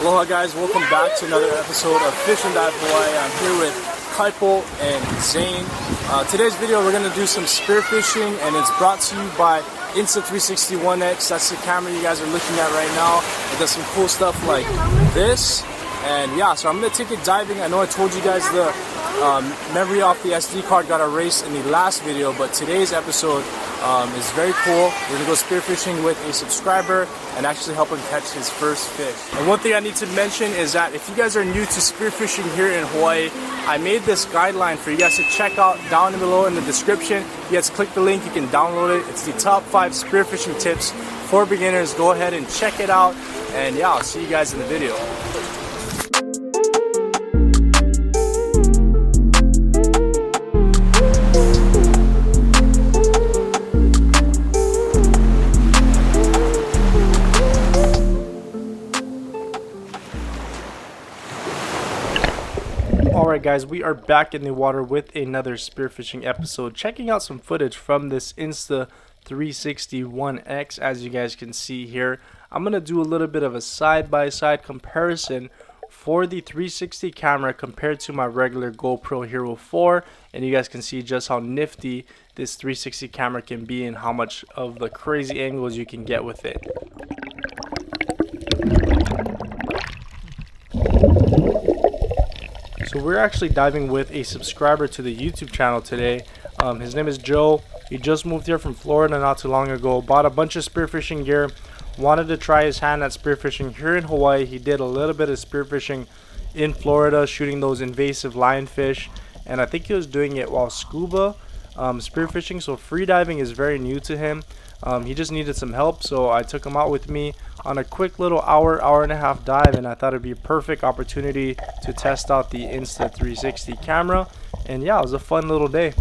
Aloha guys, welcome back to another episode of Fish and Dive Hawaii. I'm here with Kaipo and Zane. Today's video we're going to do some spearfishing, and it's brought to you by Insta360 1X. That's the camera you guys are looking at right now. It does some cool stuff like this. And yeah, so I'm going to take it diving. I know I told you guys the memory off the SD card got erased in the last video, but today's episode is very cool. We're gonna go spearfishing with a subscriber and actually help him catch his first fish. And one thing I need to mention is that if you guys are new to spearfishing here in Hawaii, I made this guideline for you guys to check out down below in the description. You guys click the link, you can download it. It's the top 5 spearfishing tips for beginners. Go ahead and check it out, and yeah, I'll see you guys in the video. Alright guys, we are back in the water with another spearfishing episode, checking out some footage from this Insta360 1X. As you guys can see here, I'm going to do a little bit of a side-by-side comparison for the 360 camera compared to my regular GoPro Hero 4, and you guys can see just how nifty this 360 camera can be and how much of the crazy angles you can get with it. So we're actually diving with a subscriber to the YouTube channel today. His name is Joe. He just moved here from Florida not too long ago. Bought a bunch of spearfishing gear. Wanted to try his hand at spearfishing here in Hawaii. He did a little bit of spearfishing in Florida, shooting those invasive lionfish. And I think he was doing it while scuba spearfishing. So free diving is very new to him. He just needed some help, so I took him out with me on a quick little hour and a half dive, and I thought it'd be a perfect opportunity to test out the Insta360 camera. And yeah, it was a fun little day.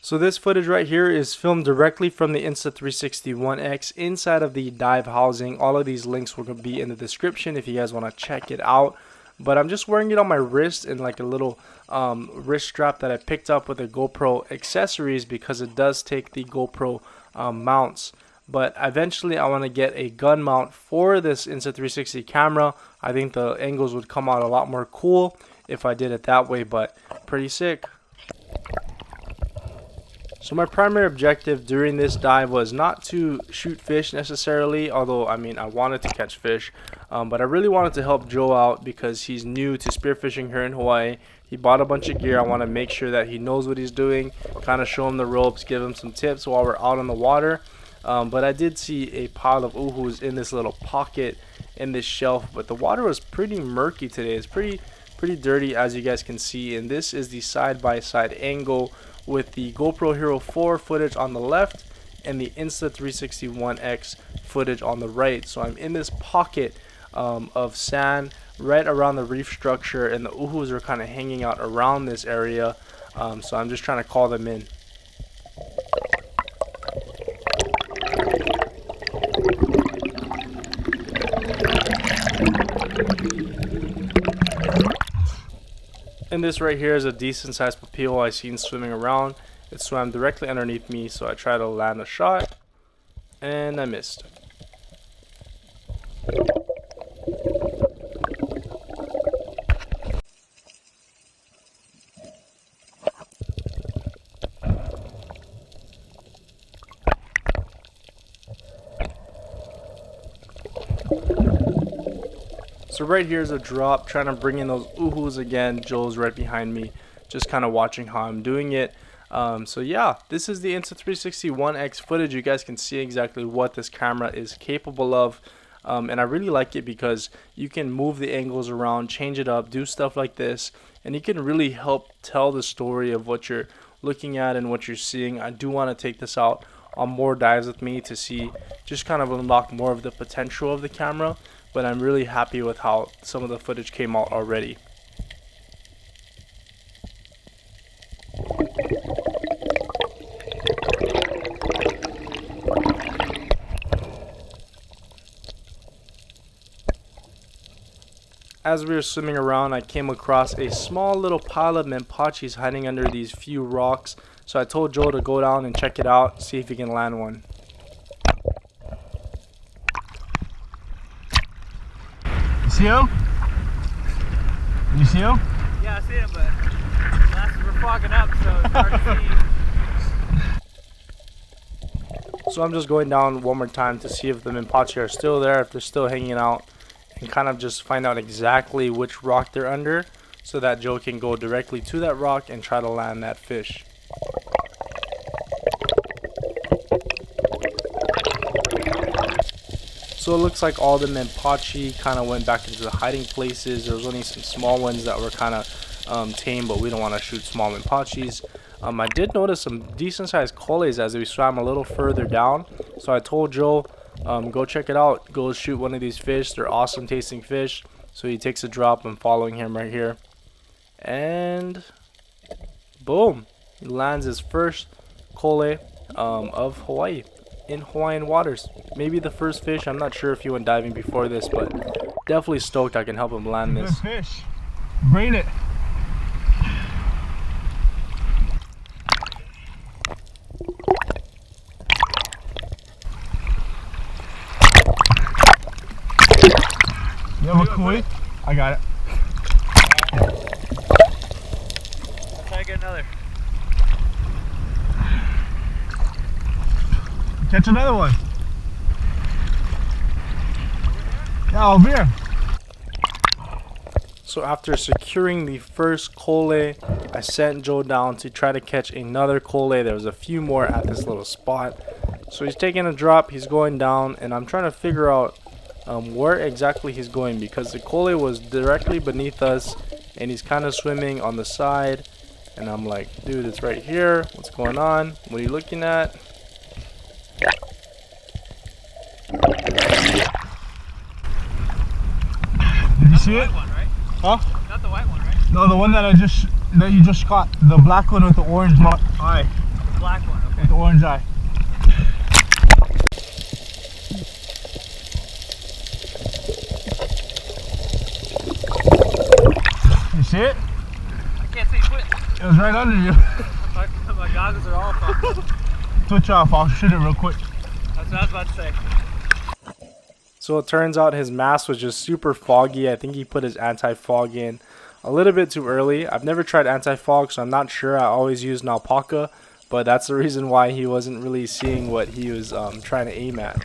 So this footage right here is filmed directly from the Insta360 1X inside of the dive housing. All of these links will be in the description if you guys want to check it out. But I'm just wearing it on my wrist in like a little wrist strap that I picked up with the GoPro accessories, because it does take the GoPro mounts. But eventually I want to get a gun mount for this Insta360 camera. I think the angles would come out a lot more cool if I did it that way, but pretty sick. So my primary objective during this dive was not to shoot fish necessarily, although I mean I wanted to catch fish, but I really wanted to help Joe out because he's new to spearfishing here in Hawaii. He bought a bunch of gear. I want to make sure that he knows what he's doing, kind of show him the ropes, give him some tips while we're out on the water. But I did see a pile of uhus in this little pocket in this shelf, but the water was pretty murky today. It's pretty dirty, as you guys can see, and this is the side-by-side angle with the GoPro Hero 4 footage on the left and the Insta360 1X footage on the right. So I'm in this pocket of sand right around the reef structure, and the uhus are kind of hanging out around this area. So I'm just trying to call them in. And this right here is a decent sized papio I seen swimming around. It swam directly underneath me, so I tried to land a shot and I missed. So right here is a drop, trying to bring in those uhus again. Joel's right behind me, just kind of watching how I'm doing it. So yeah, this is the Insta360 1X footage. You guys can see exactly what this camera is capable of. And I really like it because you can move the angles around, change it up, do stuff like this, and you can really help tell the story of what you're looking at and what you're seeing. I do want to take this out on more dives with me to see, just kind of unlock more of the potential of the camera. But I'm really happy with how some of the footage came out already. As we were swimming around, I came across a small little pile of menpachis hiding under these few rocks. So I told Joe to go down and check it out, see if he can land one. You see him? You see him? Yeah, I see him, but glasses were fogging up, so it's hard to see. So I'm just going down one more time to see if the menpachi are still there, if they're still hanging out, and kind of just find out exactly which rock they're under so that Joe can go directly to that rock and try to land that fish. So it looks like all the menpachi kind of went back into the hiding places. There was only some small ones that were kind of tame, but we don't want to shoot small menpachis. I did notice some decent sized coles as we swam a little further down. So I told Joe, go check it out. Go shoot one of these fish. They're awesome tasting fish. So he takes a drop. I'm following him right here. And boom. He lands his first cole of Hawaii. In Hawaiian waters. Maybe the first fish. I'm not sure if he went diving before this, but definitely stoked I can help him land this. Good fish. Brain it. You have a koi? I got it. Let's try to get another. Catch another one. Yeah, over here. So after securing the first cole, I sent Joe down to try to catch another cole. There was a few more at this little spot. So he's taking a drop, he's going down, and I'm trying to figure out where exactly he's going, because the cole was directly beneath us and he's kind of swimming on the side. And I'm like, dude, it's right here. What's going on? What are you looking at? Did you see it? One, right? Huh? Not the white one, right? No, the one that you just caught. The black one with the orange eye. The black one, okay. With the orange eye. You see it? I can't see foot. It was right under you. My goggles are all fogged up. Switch off, I'll shoot it real quick. That's what I was about to say. So it turns out his mask was just super foggy. I think he put his anti-fog in a little bit too early. I've never tried anti-fog, so I'm not sure. I always use an alpaca, but that's the reason why he wasn't really seeing what he was trying to aim at.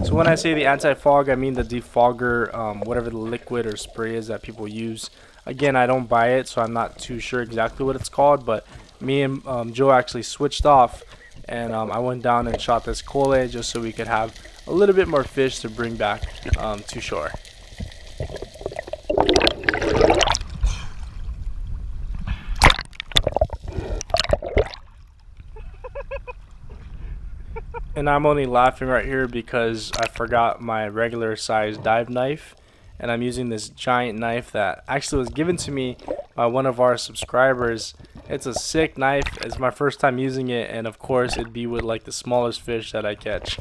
So when I say the anti-fog, I mean the defogger, whatever the liquid or spray is that people use. Again, I don't buy it, so I'm not too sure exactly what it's called, but me and Joe actually switched off, and I went down and shot this cole just so we could have a little bit more fish to bring back to shore. And I'm only laughing right here because I forgot my regular size dive knife, and I'm using this giant knife that actually was given to me by one of our subscribers. It's a sick knife. It's my first time using it, and of course it'd be with like the smallest fish that I catch.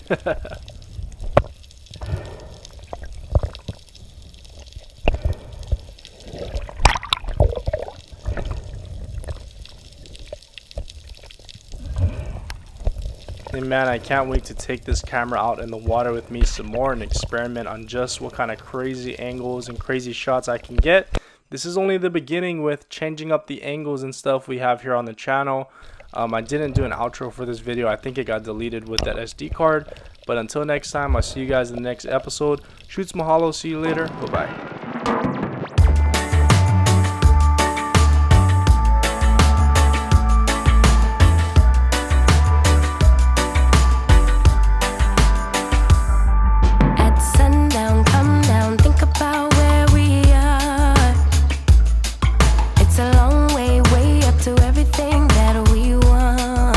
And man, I can't wait to take this camera out in the water with me some more and experiment on just what kind of crazy angles and crazy shots I can get. This is only the beginning with changing up the angles and stuff we have here on the channel. I didn't do an outro for this video. I think it got deleted with that SD card. But until next time, I'll see you guys in the next episode. Shoots mahalo. See you later. Bye-bye.